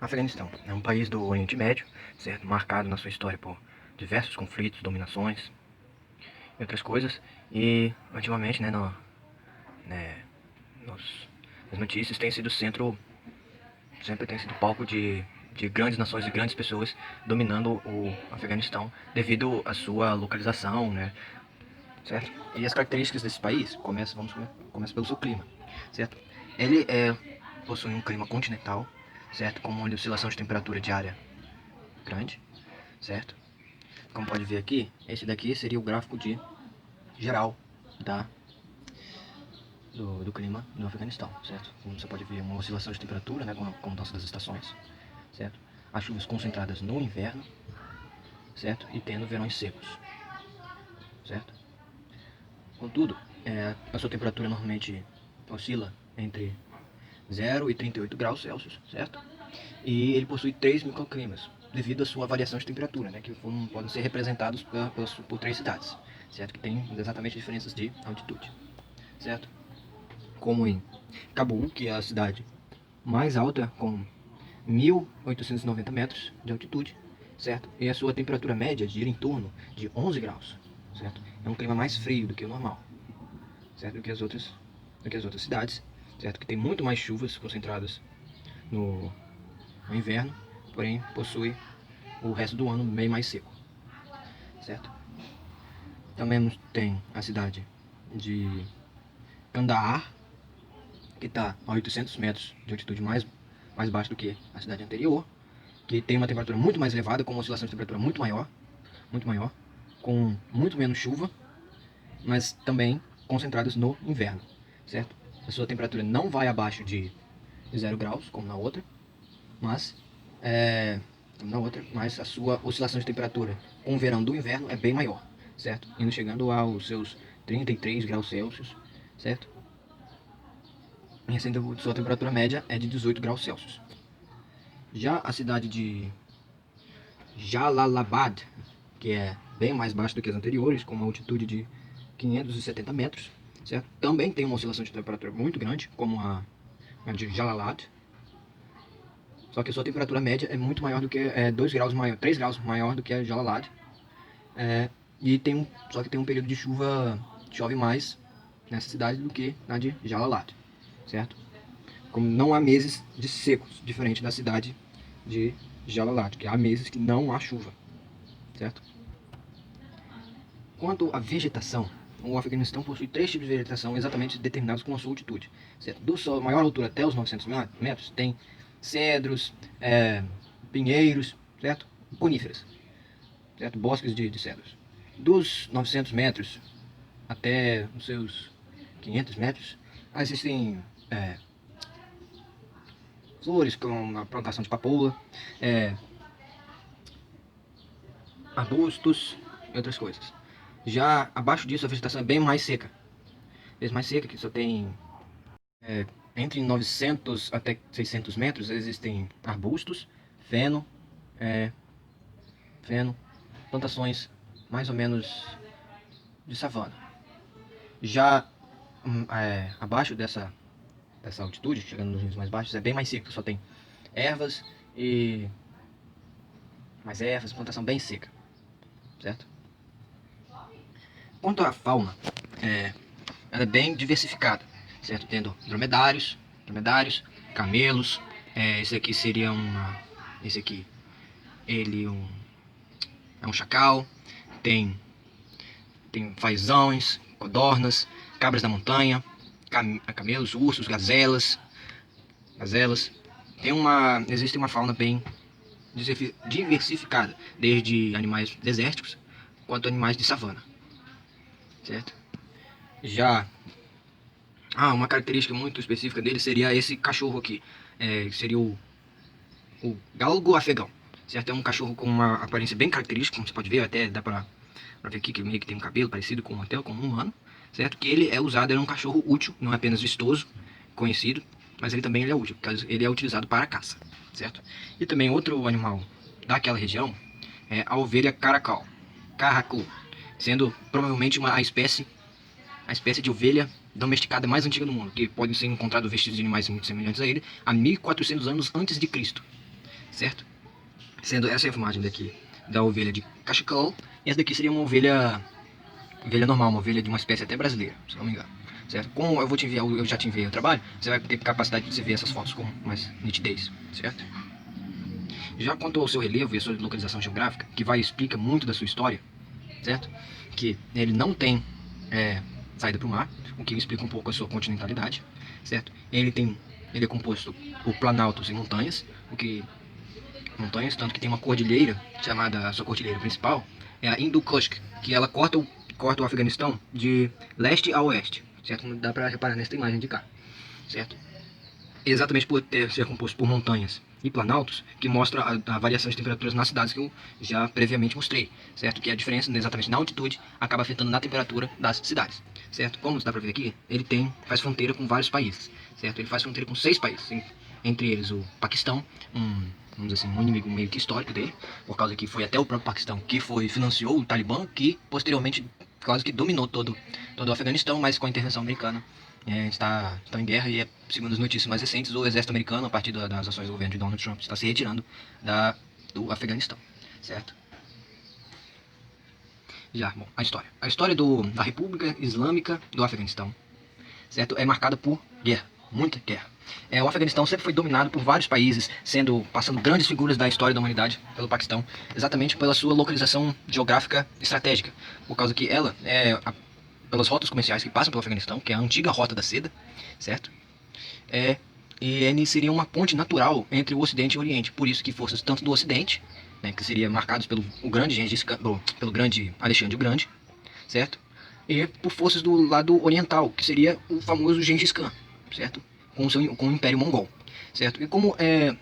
Afeganistão é um país do Oriente Médio, certo? Marcado na sua história por diversos conflitos, dominações e outras coisas. E ultimamente, né, nas notícias tem sido sempre tem sido palco de grandes nações e grandes pessoas dominando o Afeganistão devido à sua localização, né? Certo? E as características desse país começa pelo seu clima, certo? Ele possui um clima continental, certo? Com uma oscilação de temperatura diária grande, certo? Como pode ver aqui, esse daqui seria o gráfico de geral da, do clima do Afeganistão, certo? Como você pode ver, uma oscilação de temperatura, né, com a mudança das estações, certo? As chuvas concentradas no inverno, certo? E tendo verões secos, certo? Contudo, a sua temperatura normalmente oscila entre 0 e 38 graus Celsius, certo? E ele possui 3 microclimas, devido à sua variação de temperatura, né, que podem ser representados por 3 cidades, certo? Que tem exatamente diferenças de altitude, certo? Como em Cabul, que é a cidade mais alta, com 1.890 metros de altitude, certo? E a sua temperatura média gira em torno de 11 graus, certo? É um clima mais frio do que o normal, certo? Do que as outras cidades, certo? Que tem muito mais chuvas concentradas no inverno, porém possui o resto do ano bem mais seco, certo? Também tem a cidade de Kandahar, que está a 800 metros de altitude mais baixa do que a cidade anterior, que tem uma temperatura muito mais elevada, com uma oscilação de temperatura muito maior, com muito menos chuva, mas também concentradas no inverno, certo? A sua temperatura não vai abaixo de 0 graus, como na outra, mas a sua oscilação de temperatura com o verão do inverno é bem maior, certo? Indo chegando aos seus 33 graus Celsius, certo? E assim, sua temperatura média é de 18 graus Celsius. Já a cidade de Jalalabad, que é bem mais baixa do que as anteriores, com uma altitude de 570 metros, certo? Também tem uma oscilação de temperatura muito grande, como a de Jalalabad, só que a sua temperatura média é muito maior do que 2 graus maior, 3 graus maior do que a Jalalabad. E só que tem um período de chuva, chove mais nessa cidade do que na de Jalalabad, certo? Como não há meses de secos, diferente da cidade de Jalalabad, que há meses que não há chuva, certo? Quanto à vegetação, o Afeganistão possui 3 tipos de vegetação exatamente determinados com a sua altitude, certo? Do sua maior altura até os 900 metros tem cedros, pinheiros, certo? Coníferas, certo? Bosques de cedros. Dos 900 metros até os seus 500 metros, existem flores com a plantação de papoula, arbustos e outras coisas. Já abaixo disso a vegetação é bem mais seca. Bem mais seca, que só tem entre 900 até 600 metros existem arbustos, feno, plantações mais ou menos de savana. Já abaixo dessa altitude, chegando nos níveis mais baixos, é bem mais seco, só tem ervas e mais ervas, plantação bem seca, certo? Quanto à fauna, ela é bem diversificada, certo? Tendo dromedários, camelos, esse aqui seria esse aqui, ele é um chacal, tem fazões, codornas, cabras da montanha, camelos, ursos, gazelas. Existe uma fauna bem diversificada, desde animais desérticos quanto animais de savana, certo? Já uma característica muito específica dele seria esse cachorro aqui, seria o galgo afegão, certo? É um cachorro com uma aparência bem característica, como você pode ver, até dá pra ver aqui que ele meio que tem um cabelo parecido com um humano, certo? Que ele é um cachorro útil, não é apenas vistoso, conhecido, mas ele também é útil, porque ele é utilizado para caça, certo? E também outro animal daquela região é a ovelha caracol, sendo provavelmente a espécie de ovelha domesticada mais antiga do mundo, que podem ser encontrados vestígios de animais muito semelhantes a ele há 1400 anos antes de Cristo, certo? Sendo essa a imagem daqui da ovelha de cachecol, e essa daqui seria uma ovelha normal, uma ovelha de uma espécie até brasileira, se não me engano. Certo? Como eu vou te enviar, eu já te enviei o trabalho, você vai ter capacidade de ver essas fotos com mais nitidez, certo? Já quanto ao seu relevo e a sua localização geográfica, que vai explica muito da sua história, certo? Que ele não tem saída para o mar, o que explica um pouco a sua continentalidade, certo? Ele é composto por planaltos e montanhas, tanto que tem uma cordilheira chamada a sua cordilheira principal, é a Hindu-Kush, que ela corta o Afeganistão de leste a oeste, certo? Não dá para reparar nessa imagem de cá, certo? Exatamente por ser composto por montanhas e planaltos, que mostra a variação de temperaturas nas cidades que eu já previamente mostrei, certo? Que a diferença exatamente na altitude acaba afetando na temperatura das cidades, certo? Como dá para ver aqui, faz fronteira com vários países, certo? Ele faz fronteira com 6 países, entre eles o Paquistão, vamos dizer assim, um inimigo meio que histórico dele, por causa que foi até o próprio Paquistão que financiou o Talibã, que posteriormente quase que dominou todo o Afeganistão, mas com a intervenção americana está em guerra e, segundo as notícias mais recentes, o exército americano, a partir das ações do governo de Donald Trump, está se retirando do Afeganistão, certo? Bom, a história. A história da República Islâmica do Afeganistão, certo? É marcada por guerra, muita guerra. O Afeganistão sempre foi dominado por vários países, passando grandes figuras da história da humanidade pelo Paquistão, exatamente pela sua localização geográfica estratégica, por causa que ela pelas rotas comerciais que passam pelo Afeganistão, que é a antiga Rota da Seda, certo? E ele seria uma ponte natural entre o Ocidente e o Oriente, por isso que forças tanto do Ocidente, né, que seria marcados pelo grande Alexandre o Grande, certo? E por forças do lado oriental, que seria o famoso Gengis Khan, certo? Com o Império Mongol, certo? E como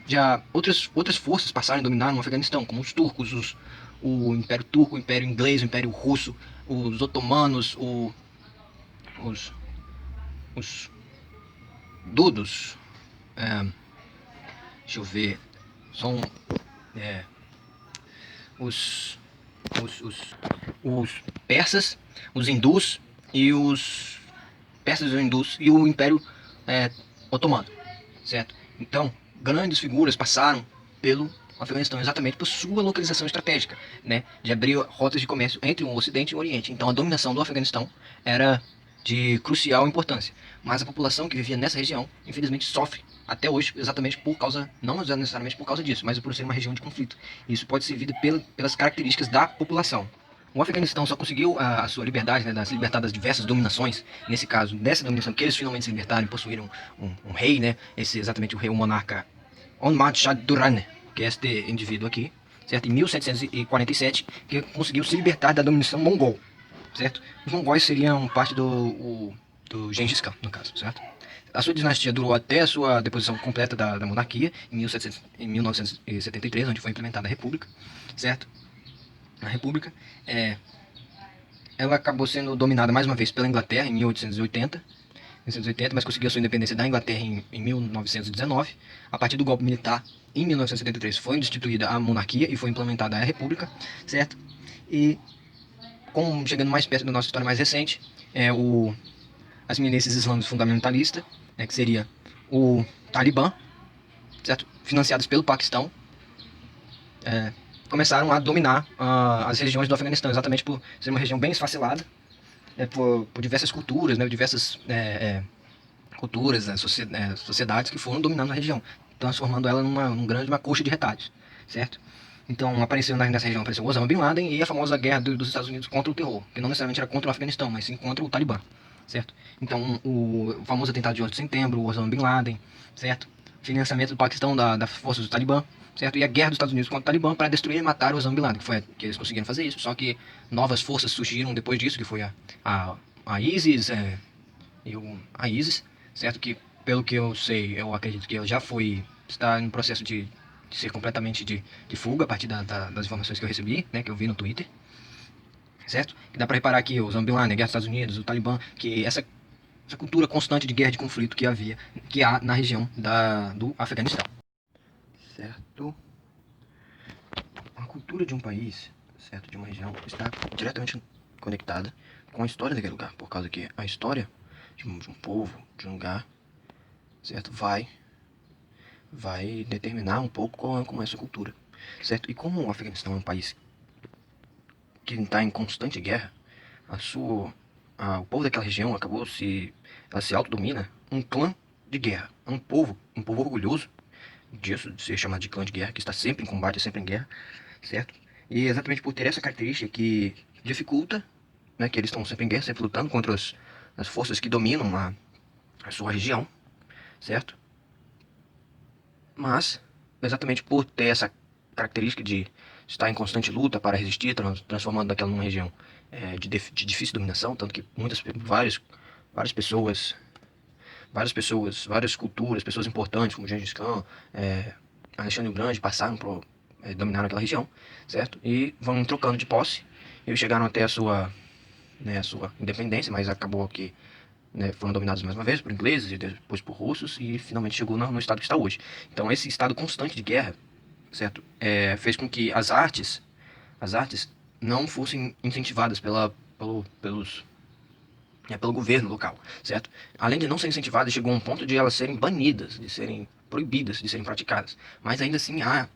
já outras forças passaram a dominar no Afeganistão, como os turcos, o Império Turco, o Império Inglês, o Império Russo, os otomanos, os dudos, deixa eu ver, são os, os persas, os hindus e o Império Otomano, certo? Então, grandes figuras passaram pelo Afeganistão exatamente por sua localização estratégica, né, de abrir rotas de comércio entre o Ocidente e o Oriente. Então, a dominação do Afeganistão era de crucial importância, mas a população que vivia nessa região, infelizmente, sofre até hoje exatamente por causa, não necessariamente por causa disso, mas por ser uma região de conflito. Isso pode ser visto pelas características da população. O Afeganistão só conseguiu a sua liberdade, né, se libertar das diversas dominações, nesse caso, dessa dominação que eles finalmente se libertaram e possuíram um rei, né, exatamente o rei, o monarca Ahmad Shah Durrani, que é este indivíduo aqui, certo, em 1747, que conseguiu se libertar da dominação mongol, certo? Os mongóis seriam parte do Gengis Khan, no caso, certo? A sua dinastia durou até a sua deposição completa da monarquia, em 1973, onde foi implementada a República, certo? A República, ela acabou sendo dominada mais uma vez pela Inglaterra em 1880, mas conseguiu a sua independência da Inglaterra em 1919. A partir do golpe militar, em 1973, foi instituída a monarquia e foi implementada a República, certo? E, chegando mais perto da nossa história mais recente, as milícias islâmicas fundamentalistas, né, que seria o Talibã, certo? Financiados pelo Paquistão, começaram a dominar as regiões do Afeganistão, exatamente por ser uma região bem esfacelada, por diversas culturas, né, diversas culturas, sociedades que foram dominando a região, transformando ela uma coxa de retalhos, certo? Então nessa região apareceu Osama Bin Laden e a famosa guerra dos Estados Unidos contra o terror, que não necessariamente era contra o Afeganistão, mas sim contra o Talibã, certo? Então o famoso atentado de 11 de setembro, o Osama Bin Laden, certo? Financiamento do Paquistão das forças do Talibã, certo? E a guerra dos Estados Unidos contra o Talibã para destruir e matar o Osama Bin Laden, que eles conseguiram fazer isso, só que novas forças surgiram depois disso, que foi a ISIS, a ISIS, certo? Que, pelo que eu sei, eu acredito que ela está em processo de ser completamente de fuga a partir das informações que eu recebi, né, que eu vi no Twitter, certo? Que dá para reparar aqui o Zambilan, a guerra dos Estados Unidos, o Talibã, que essa cultura constante de guerra, de conflito que há na região do Afeganistão, certo? A cultura de um país, certo, de uma região, está diretamente conectada com a história daquele lugar, por causa que a história de um povo, de um lugar, certo, vai vai determinar um pouco como é a sua cultura, certo? E como o Afeganistão é um país que está em constante guerra, o povo daquela região ela se autodomina um clã de guerra, um povo orgulhoso disso, de ser chamado de clã de guerra, que está sempre em combate, sempre em guerra, certo? E é exatamente por ter essa característica que dificulta, né, que eles estão sempre em guerra, sempre lutando contra as forças que dominam a sua região, certo? Mas, exatamente por ter essa característica de estar em constante luta para resistir, transformando daquela numa região de difícil dominação, tanto que várias pessoas, várias culturas, pessoas importantes como Gengis Khan, Alexandre o Grande passaram por dominar aquela região, certo? E vão trocando de posse. Eles chegaram até a sua independência, mas acabou que, né, foram dominados mais uma vez por ingleses e depois por russos e finalmente chegou no estado que está hoje. Então esse estado constante de guerra, certo, fez com que as artes não fossem incentivadas pelo governo local, certo? Além de não ser incentivadas, chegou a um ponto de elas serem banidas, de serem proibidas de serem praticadas. Mas ainda assim há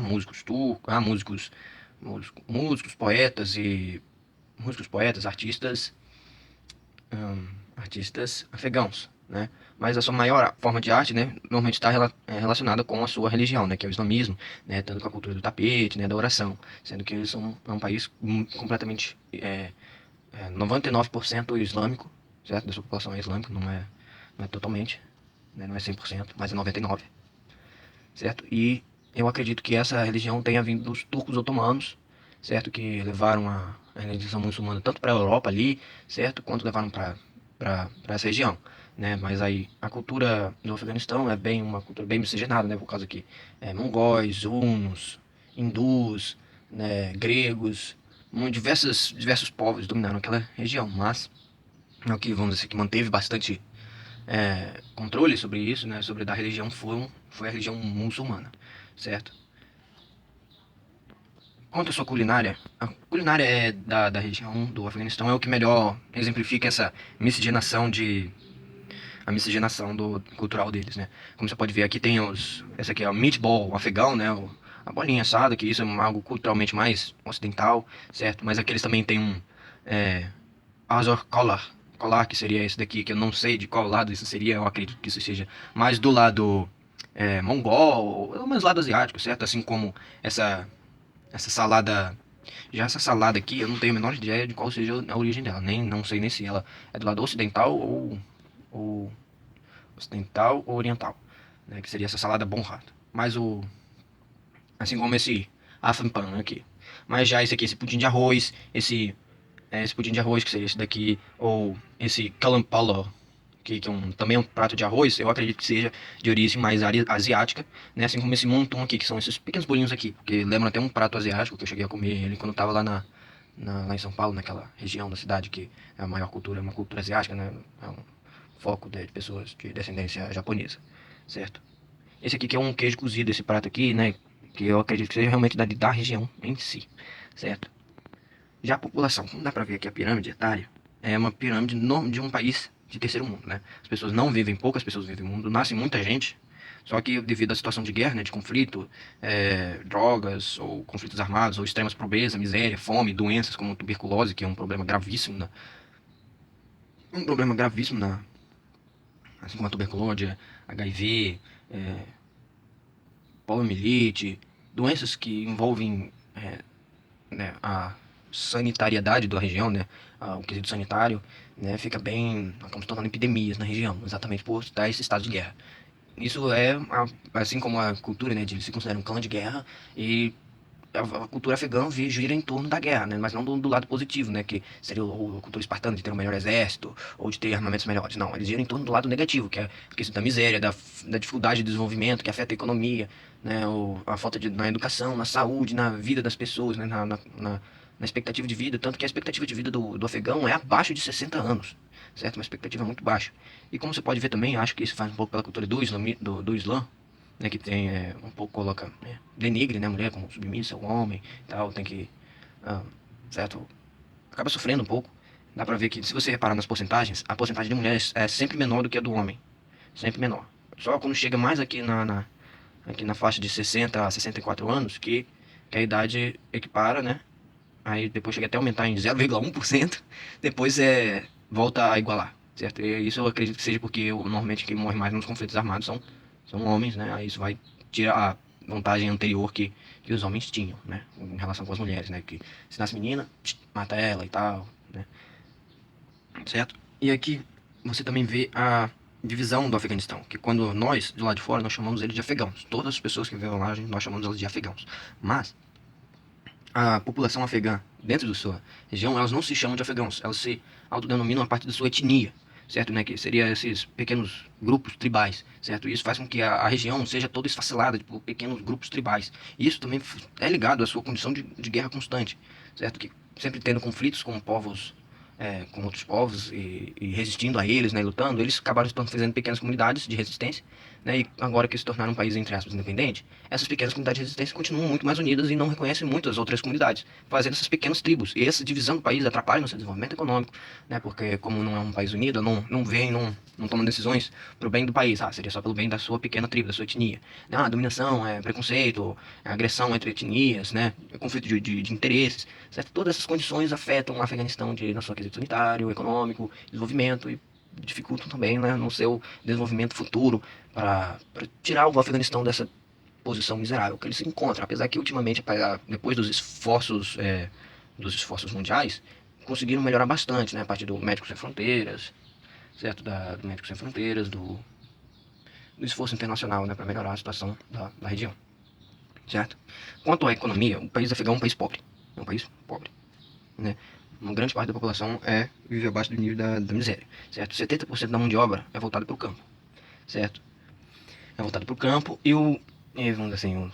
músicos turcos, músicos, poetas, artistas afegãos, né? Mas a sua maior forma de arte, né, normalmente está relacionada com a sua religião, né, que é o islamismo, né, tanto com a cultura do tapete, né, da oração, sendo que eles são um país completamente 99% islâmico, certo? Da sua população é islâmica, não é totalmente, né, não é 100%, mas é 99%, certo? E eu acredito que essa religião tenha vindo dos turcos otomanos, certo? Que levaram a religião muçulmana tanto para a Europa ali, certo? Quanto levaram para essa região, né? Mas aí a cultura do Afeganistão é bem uma cultura bem miscigenada, né? Por causa que mongóis, hunos, hindus, né? Gregos, diversos povos dominaram aquela região, mas o que vamos dizer que manteve bastante controle sobre isso, né? Sobre da religião foi a religião muçulmana, certo? Quanto à sua culinária, a culinária da região do Afeganistão é o que melhor exemplifica essa miscigenação de a miscigenação cultural deles, né? Como você pode ver aqui essa aqui é o meatball afegão, né? A bolinha assada, que isso é algo culturalmente mais ocidental, certo? Mas aqui eles também têm é, Azor Kolar, que seria esse daqui, que eu não sei de qual lado isso seria, eu acredito que isso seja mais do lado mongol, ou mais lado asiático, certo? Assim como essa essa salada. Já essa salada aqui, eu não tenho a menor ideia de qual seja a origem dela. Não sei nem se ela é do lado ocidental ou ocidental ou oriental, né? Que seria essa salada bonhart. Mas assim como esse afampan aqui. Mas já esse aqui, esse pudim de arroz, esse pudim de arroz que seria esse daqui, ou esse kalampalo, que também é um prato de arroz, eu acredito que seja de origem mais asiática, né? Assim como esse montum aqui, que são esses pequenos bolinhos aqui, porque lembram até um prato asiático que eu cheguei a comer ele quando eu estava lá lá em São Paulo, naquela região da cidade que é a maior cultura, é uma cultura asiática, né? É um foco de pessoas de descendência japonesa, certo? Esse aqui que é um queijo cozido, esse prato aqui, né? Que eu acredito que seja realmente da região em si, certo? Já a população, como dá pra ver aqui a pirâmide etária, é uma pirâmide de um país de terceiro mundo, né? As pessoas não vivem, poucas pessoas vivem no mundo, nasce muita gente, só que devido à situação de guerra, né, de conflito, drogas, ou conflitos armados, ou extremas pobreza, miséria, fome, doenças como tuberculose, que é um problema gravíssimo, assim como a tuberculose, HIV, é, poliomielite, doenças que envolvem né, a sanitariedade da região, né, o quesito sanitário, né, fica bem, acaba se tornando epidemias na região, exatamente por estar esse estado de guerra. Isso assim como a cultura, né, de se considera um clã de guerra e a cultura afegã gira em torno da guerra, né, mas não do lado positivo, né, que seria a cultura espartana de ter um melhor exército ou de ter armamentos melhores. Não, eles giram em torno do lado negativo, que é a questão da miséria, da dificuldade de desenvolvimento que afeta a economia, né, a falta na educação, na saúde, na vida das pessoas, né, na expectativa de vida, tanto que a expectativa de vida do afegão é abaixo de 60 anos, certo? Uma expectativa muito baixa. E como você pode ver também, acho que isso faz um pouco pela cultura do Islã, né, que tem um pouco coloca, né, denigre, né, a mulher como submissa, o homem, e tal, tem que, ah, certo? Acaba sofrendo um pouco. Dá pra ver que se você reparar nas porcentagens, a porcentagem de mulheres é sempre menor do que a do homem, sempre menor. Só quando chega mais aqui na faixa de 60 a 64 anos que a idade equipara, né? Aí depois chega até a aumentar em 0,1%, depois volta a igualar, certo? E isso eu acredito que seja porque normalmente quem morre mais nos conflitos armados são homens, né? Aí isso vai tirar a vantagem anterior que os homens tinham, né? Em relação com as mulheres, né? Que se nasce menina, mata ela e tal, né? Certo? E aqui você também vê a divisão do Afeganistão, que quando nós, do lado de fora, nós chamamos eles de afegãos. Todas as pessoas que vivem lá, nós chamamos elas de afegãos. Mas a população afegã dentro da sua região, elas não se chamam de afegãos, elas se autodenominam a parte da sua etnia, certo, né, que seria esses pequenos grupos tribais, certo, e isso faz com que a região seja toda esfacelada por pequenos grupos tribais, e isso também é ligado à sua condição de guerra constante, certo, que sempre tendo conflitos com povos, com outros povos e resistindo a eles, né, lutando, eles acabaram fazendo pequenas comunidades de resistência, né, e agora que se tornaram um país, entre aspas, independente, essas pequenas comunidades de resistência continuam muito mais unidas e não reconhecem muitas outras comunidades, fazendo essas pequenas tribos. E essa divisão do país atrapalha no seu desenvolvimento econômico, né, porque como não é um país unido, não tomam decisões para o bem do país. Seria só pelo bem da sua pequena tribo, da sua etnia. Dominação, preconceito, agressão entre etnias, né, conflito de interesses, certo? Todas essas condições afetam o Afeganistão na sua quesito sanitário, econômico, desenvolvimento e dificultam também, né, no seu desenvolvimento futuro para tirar o Afeganistão dessa posição miserável que ele se encontra, apesar que ultimamente, depois dos esforços mundiais, conseguiram melhorar bastante, né, a partir do Médicos Sem Fronteiras, certo, do Médicos Sem Fronteiras, do esforço internacional, né, para melhorar a situação da região, certo? Quanto à economia, o país afegão é um país pobre, né? Uma grande parte da população vive abaixo do nível da miséria, certo? 70% da mão de obra é voltada para o campo, certo? É voltado para o campo vamos dizer assim,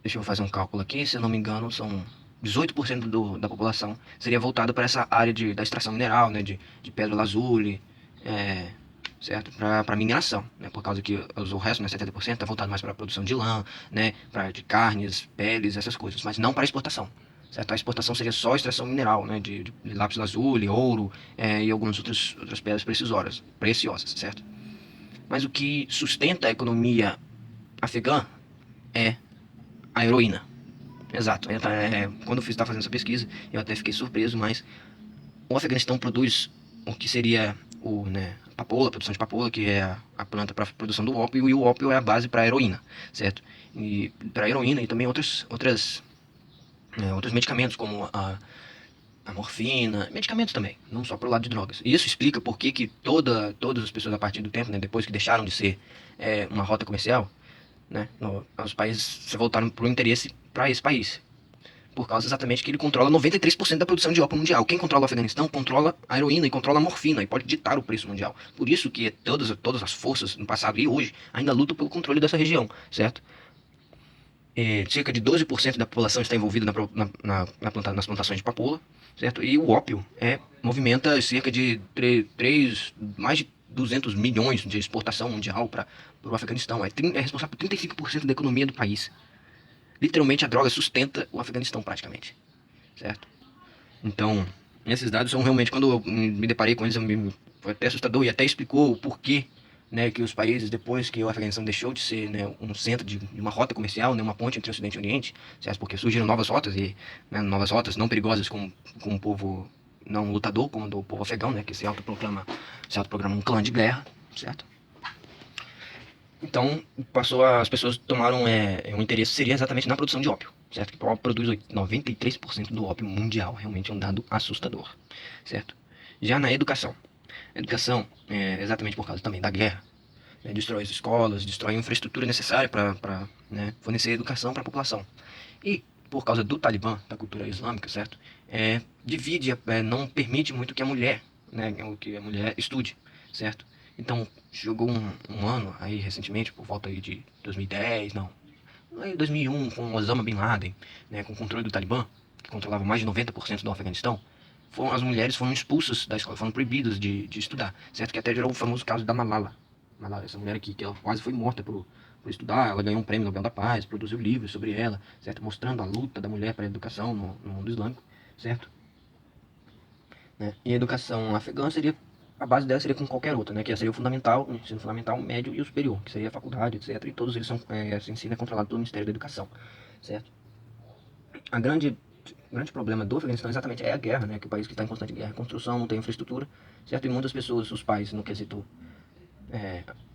deixa eu fazer um cálculo aqui, se eu não me engano, são 18% da população seria voltada para essa área da extração mineral, né, de pedra lazuli, certo? Para mineração, né, por causa que o resto, né, 70%, está voltado mais para a produção de lã, né, de carnes, peles, essas coisas, mas não para exportação. Certo? A exportação seria só a extração mineral, né, de lápis lazuli, ouro e algumas outras pedras preciosas, certo? Mas o que sustenta a economia afegã é a heroína. Exato. Quando eu estava fazendo essa pesquisa, eu até fiquei surpreso, mas o Afeganistão produz o que seria a produção de papoula, que é a planta para a produção do ópio, e o ópio é a base para a heroína, certo? E para a heroína e também outros medicamentos, como a morfina, medicamentos também, não só para o lado de drogas. E isso explica por que todas as pessoas, a partir do tempo, né, depois que deixaram de ser uma rota comercial, né, os países se voltaram para o interesse para esse país. Por causa exatamente que ele controla 93% da produção de ópio mundial. Quem controla o Afeganistão controla a heroína e controla a morfina e pode ditar o preço mundial. Por isso que todas as forças no passado e hoje ainda lutam pelo controle dessa região, certo? Cerca de 12% da população está envolvida nas plantações de papoula, certo? E o ópio movimenta cerca de mais de 200 milhões de exportação mundial para o Afeganistão. É responsável por 35% da economia do país. Literalmente a droga sustenta o Afeganistão praticamente, certo? Então, esses dados são realmente, quando eu me deparei com eles, foi até assustador e até explicou o porquê, né, que os países, depois que o Afeganistão deixou de ser, né, um centro de uma rota comercial, né, uma ponte entre o Ocidente e o Oriente, certo? Porque surgiram novas rotas novas rotas não perigosas com um povo não lutador, como o do povo afegão, né, que se autoprograma um clã de guerra, certo? Então, as pessoas tomaram um interesse, seria exatamente na produção de ópio, certo? Que o ópio produz 93% do ópio mundial, realmente é um dado assustador, certo? Já na educação, exatamente por causa também da guerra, né, destrói as escolas, destrói a infraestrutura necessária para fornecer educação para a população. E por causa do Talibã, da cultura islâmica, certo? Não permite muito que a mulher, né, que a mulher estude, certo? Então, chegou um ano aí recentemente, por volta aí de 2010, não, aí 2001, com Osama Bin Laden, né, com o controle do Talibã, que controlava mais de 90% do Afeganistão, as mulheres foram expulsas da escola, foram proibidas de estudar, certo? Que até gerou o famoso caso da Malala. Malala, essa mulher aqui, que ela quase foi morta por estudar, ela ganhou um prêmio Nobel da Paz, produziu livros sobre ela, certo? Mostrando a luta da mulher para a educação no mundo islâmico, certo? Né? E a educação afegã seria a base dela seria como qualquer outra, né? Que seria o fundamental, o ensino fundamental, o médio e o superior, que seria a faculdade, etc. E todos eles são, esse ensino é controlado pelo Ministério da Educação, certo? A grande problema do Afeganistão exatamente é a guerra, né? Que o país que está em constante guerra, construção, não tem infraestrutura, certo? E muitas pessoas, os pais, no quesito,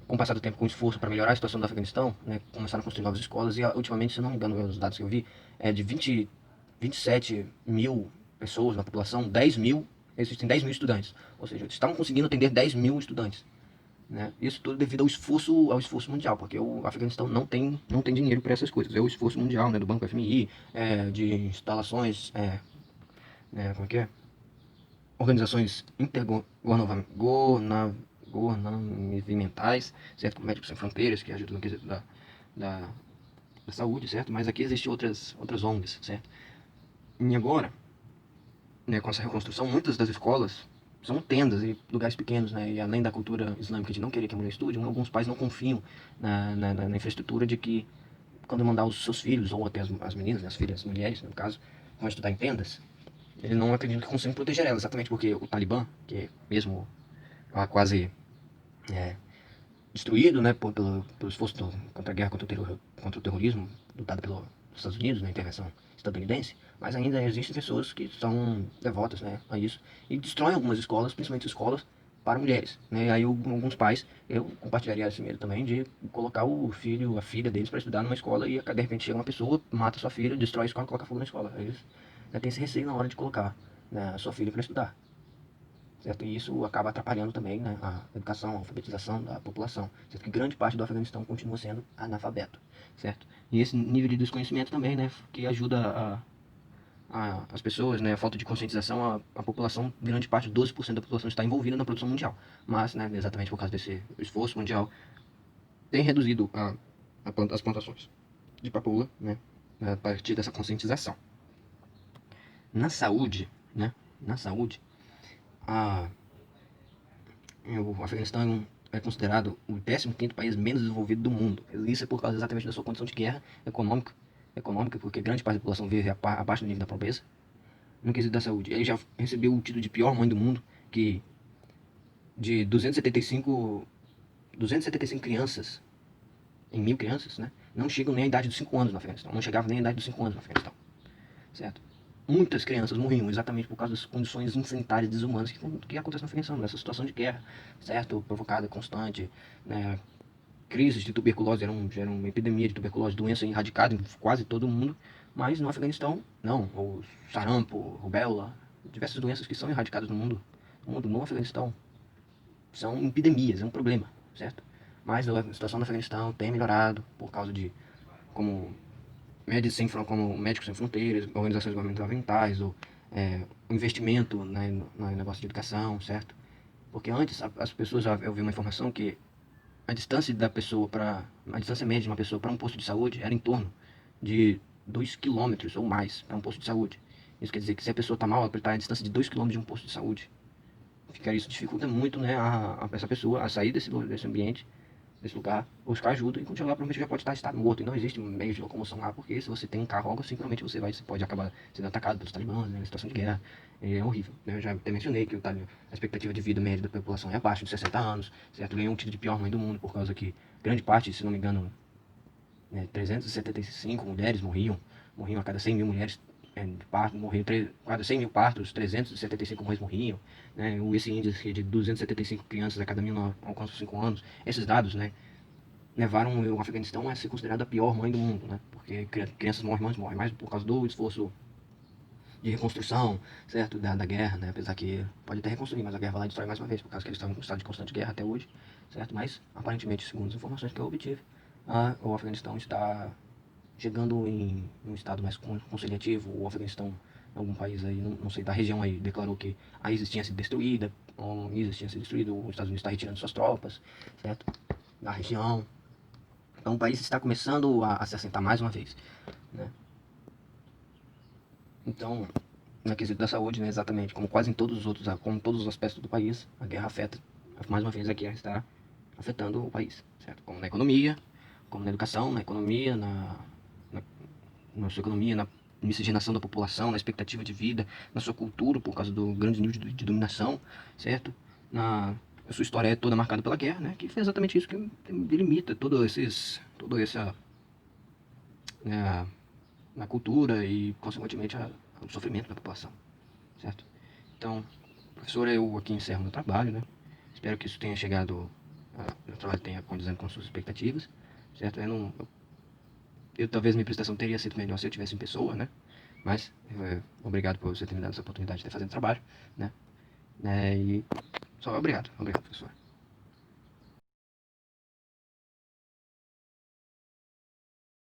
com o passar do tempo, com esforço para melhorar a situação do Afeganistão, né? Começaram a construir novas escolas e ultimamente, se não me engano, os dados que eu vi, de 27 mil pessoas na população, 10 mil, existem 10 mil estudantes. Ou seja, eles estavam conseguindo atender 10 mil estudantes. Né? Isso tudo devido ao esforço mundial, porque o Afeganistão não tem dinheiro para essas coisas. É o esforço mundial, né, do Banco FMI, de instalações, como é que é? Organizações intergovernamentais, certo? Com Médicos Sem Fronteiras, que ajudam no quesito da, da saúde, certo? Mas aqui existem outras ONGs, certo? E agora, né, com essa reconstrução, muitas das escolas são tendas e lugares pequenos, né? E além da cultura islâmica de não querer que a mulher estude, alguns pais não confiam na infraestrutura de que quando mandar os seus filhos, ou até as meninas, né, as filhas, as mulheres, no caso, vão estudar em tendas, ele não acredita que consigam proteger elas, exatamente porque o Talibã, que é mesmo quase destruído, né, pelo esforço contra a guerra contra o terrorismo, lutado pelos Estados Unidos, na intervenção estadunidense, mas ainda existem pessoas que são devotas, né, a isso e destroem algumas escolas, principalmente escolas para mulheres, né? E aí alguns pais, eu compartilharia esse medo também de colocar o filho, a filha deles para estudar numa escola e de repente chega uma pessoa, mata sua filha, destrói a escola e coloca fogo na escola. Eles, né, têm esse receio na hora de colocar, né, a sua filha para estudar, certo? E isso acaba atrapalhando também, né, a educação, a alfabetização da população, certo? Que grande parte do Afeganistão continua sendo analfabeto, certo? E esse nível de desconhecimento também, né, que ajuda as pessoas, né, a falta de conscientização, a população, grande parte, 12% da população está envolvida na produção mundial, mas, né, exatamente por causa desse esforço mundial, tem reduzido as plantações de papoula, né, a partir dessa conscientização. Na saúde, né, na saúde, a o Afeganistão é considerado o 15º país menos desenvolvido do mundo. Isso é por causa exatamente da sua condição de guerra econômica, porque grande parte da população vive abaixo do nível da pobreza. No quesito da saúde, ele já recebeu o título de pior mãe do mundo, que de 275 crianças, em 1000 crianças, né, não chegam nem à idade dos 5 anos no Afeganistão. Não chegavam nem à idade dos 5 anos no Afeganistão, certo? Muitas crianças morriam exatamente por causa das condições insanitárias e desumanas que acontecem na Afeganistão, nessa situação de guerra, certo? Provocada constante, né? Crises de tuberculose, era uma epidemia de tuberculose, doença erradicada em quase todo o mundo, mas no Afeganistão, não. O sarampo, rubéola, diversas doenças que são erradicadas no Afeganistão, são epidemias, é um problema, certo? Mas a situação no Afeganistão tem melhorado por causa de, como como Médicos Sem Fronteiras, organizações governamentais, ou o investimento, né, no negócio de educação, certo? Porque antes as pessoas, eu vi uma informação que a distância média de uma pessoa para um posto de saúde era em torno de 2 quilômetros ou mais para um posto de saúde. Isso quer dizer que se a pessoa está mal, ela está a distância de 2 quilômetros de um posto de saúde. Isso dificulta muito, né, essa pessoa a sair desse ambiente, desse lugar, buscar ajuda, e quando chegar lá, provavelmente já pode estar morto, e não existe meio de locomoção lá, porque se você tem um carro, algo assim, provavelmente você pode acabar sendo atacado pelos talibãs, né, na situação de guerra, é horrível. Eu já até mencionei que a expectativa de vida média da população é abaixo de 60 anos, certo? Ganhou um título de pior mãe do mundo, por causa que grande parte, se não me engano, 375 mulheres morriam a cada 100 mil mulheres de parto, morriam cada 100 mil partos, 375 mães morriam, né? Esse índice de 275 crianças a cada 1000 não alcança 5 anos. Esses dados, né, levaram o Afeganistão a ser considerado a pior mãe do mundo, né? Porque crianças morrem mais por causa do esforço de reconstrução, certo? Da guerra, né? Apesar que pode até reconstruir, mas a guerra vai lá e destrói mais uma vez, por causa que eles estavam em estado de constante guerra até hoje, certo? Mas, aparentemente, segundo as informações que eu obtive, o Afeganistão está chegando em um estado mais conciliativo. O Afeganistão, algum país aí, não sei, da região aí, declarou que a ISIS tinha sido destruída, o ISIS tinha sido destruído, os Estados Unidos está retirando suas tropas, certo? Da região. Então o país está começando a se assentar mais uma vez, né? Então, na quesito da saúde, né, exatamente, como quase em todos os outros, como em todos os aspectos do país, a guerra afeta, mais uma vez a guerra está afetando o país, certo? Como na economia, como na educação, na economia, na, na sua economia, na miscigenação da população, na expectativa de vida, na sua cultura, por causa do grande nível de dominação, certo? A sua história é toda marcada pela guerra, né? Que foi exatamente isso que delimita toda essa, né, na cultura e, consequentemente, o sofrimento da população, certo? Então, professor, eu aqui encerro meu trabalho, né? Espero que isso tenha chegado, meu trabalho tenha condizendo com as suas expectativas, certo? Talvez minha prestação teria sido melhor se eu tivesse em pessoa, né? Mas, obrigado por você ter me dado essa oportunidade de estar fazendo trabalho, né? E só obrigado, professor.